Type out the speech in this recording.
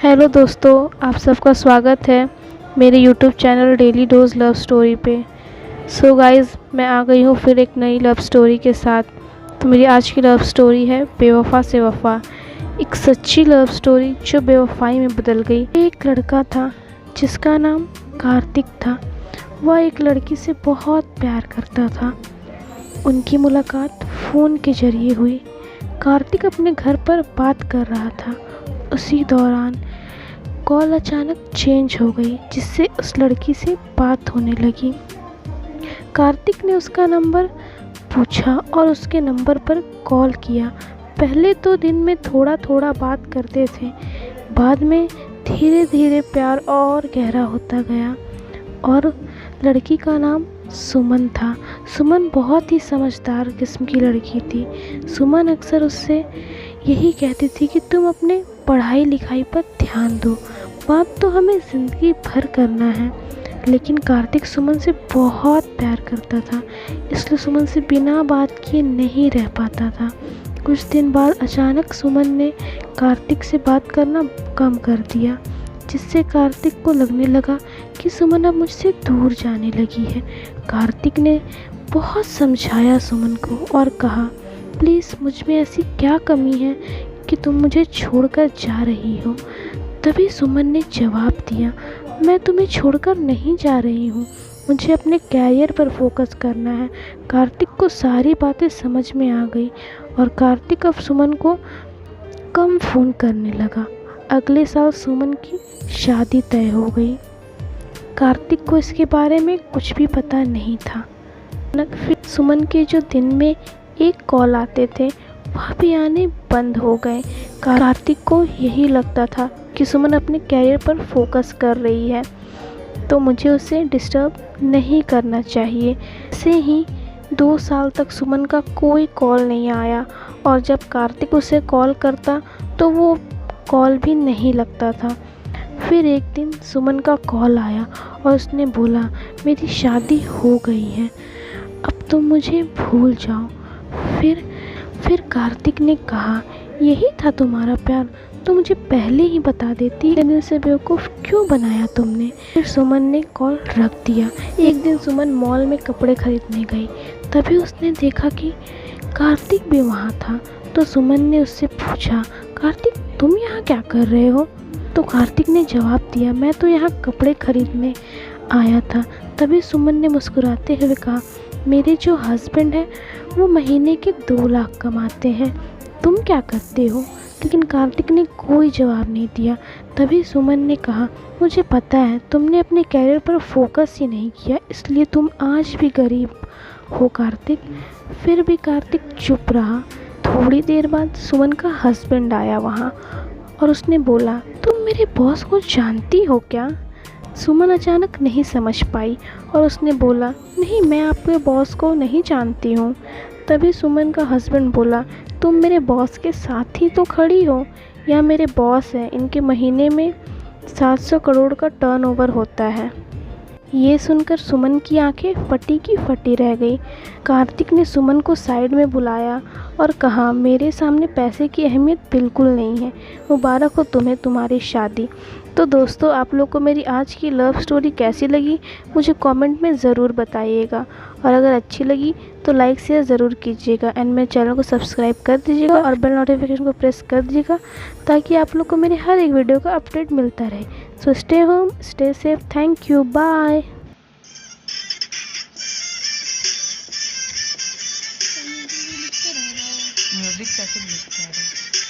Hello दोस्तों, आप सबका स्वागत है मेरे YouTube channel daily dose love story पे। सो गाइस, मैं आ गई हूँ फिर एक नई लव स्टोरी के साथ। तो मेरी आज की लव स्टोरी है बेवफा से वफा। एक सच्ची लव स्टोरी जो बेवफाई में बदल गई। एक लड़का था जिसका नाम कार्तिक था। वह एक लड़की से बहुत प्यार करता था। उनकी मुलाकात फ़ोन के जरिए हुई। कार्तिक अपने घर पर बात कर रहा था। उसी दौरान कॉल अचानक चेंज हो गई, जिससे उस लड़की से बात होने लगी। कार्तिक ने उसका नंबर पूछा और उसके नंबर पर कॉल किया। पहले तो दिन में थोड़ा थोड़ा बात करते थे, बाद में धीरे धीरे प्यार और गहरा होता गया। और लड़की का नाम सुमन था। सुमन बहुत ही समझदार किस्म की लड़की थी। सुमन अक्सर उससे यही कहती थी कि तुम अपने पढ़ाई लिखाई पर ध्यान दो, बात तो हमें ज़िंदगी भर करना है। लेकिन कार्तिक सुमन से बहुत प्यार करता था, इसलिए सुमन से बिना बात किए नहीं रह पाता था। कुछ दिन बाद अचानक सुमन ने कार्तिक से बात करना कम कर दिया, जिससे कार्तिक को लगने लगा कि सुमन अब मुझसे दूर जाने लगी है। कार्तिक ने बहुत समझाया सुमन को और कहा, प्लीज़ मुझ में ऐसी क्या कमी है कि तुम मुझे छोड़कर जा रही हो। तभी सुमन ने जवाब दिया, मैं तुम्हें छोड़कर नहीं जा रही हूँ, मुझे अपने कैरियर पर फोकस करना है। कार्तिक को सारी बातें समझ में आ गई और कार्तिक अब सुमन को कम फ़ोन करने लगा। अगले साल सुमन की शादी तय हो गई। कार्तिक को इसके बारे में कुछ भी पता नहीं था। फिर सुमन के जो दिन में एक कॉल आते थे वह भी आने बंद हो गए। कार्तिक को यही लगता था कि सुमन अपने कैरियर पर फोकस कर रही है, तो मुझे उसे डिस्टर्ब नहीं करना चाहिए। ऐसे ही 2 साल तक सुमन का कोई कॉल नहीं आया और जब कार्तिक उसे कॉल करता तो वो कॉल भी नहीं लगता था। फिर एक दिन सुमन का कॉल आया और उसने बोला, मेरी शादी हो गई है, अब तुम मुझे भूल जाओ। फिर कार्तिक ने कहा, यही था तुम्हारा प्यार, तो मुझे पहले ही बता देती, इतने से बेवकूफ़ क्यों बनाया तुमने। फिर सुमन ने कॉल रख दिया। एक दिन सुमन मॉल में कपड़े खरीदने गई, तभी उसने देखा कि कार्तिक भी वहाँ था। तो सुमन ने उससे पूछा, कार्तिक तुम यहाँ क्या कर रहे हो। तो कार्तिक ने जवाब दिया, मैं तो यहाँ कपड़े खरीदने आया था। तभी सुमन ने मुस्कुराते हुए कहा, मेरे जो हस्बैंड है वो महीने के 2 लाख कमाते हैं, तुम क्या करते हो। लेकिन कार्तिक ने कोई जवाब नहीं दिया। तभी सुमन ने कहा, मुझे पता है तुमने अपने कैरियर पर फोकस ही नहीं किया, इसलिए तुम आज भी गरीब हो कार्तिक। फिर भी कार्तिक चुप रहा। थोड़ी देर बाद सुमन का हस्बैंड आया वहाँ और उसने बोला, तुम मेरे बॉस को जानती हो क्या। सुमन अचानक नहीं समझ पाई और उसने बोला, नहीं मैं आपके बॉस को नहीं जानती हूँ। तभी सुमन का हस्बैंड बोला, तुम मेरे बॉस के साथ ही तो खड़ी हो, यह मेरे बॉस हैं, इनके महीने में 700 करोड़ का टर्नओवर होता है। ये सुनकर सुमन की आंखें फटी की फटी रह गई। कार्तिक ने सुमन को साइड में बुलाया और कहा, मेरे सामने पैसे की अहमियत बिल्कुल नहीं है, मुबारक हो तुम्हें तुम्हारी शादी। तो दोस्तों, आप लोग को मेरी आज की लव स्टोरी कैसी लगी मुझे कमेंट में ज़रूर बताइएगा, और अगर अच्छी लगी तो लाइक शेयर ज़रूर कीजिएगा एंड मेरे चैनल को सब्सक्राइब कर दीजिएगा और बेल नोटिफिकेशन को प्रेस कर दीजिएगा, ताकि आप लोग को मेरे हर एक वीडियो का अपडेट मिलता रहे। So stay home, stay safe, thank you, bye. Music कैसे लिखता है।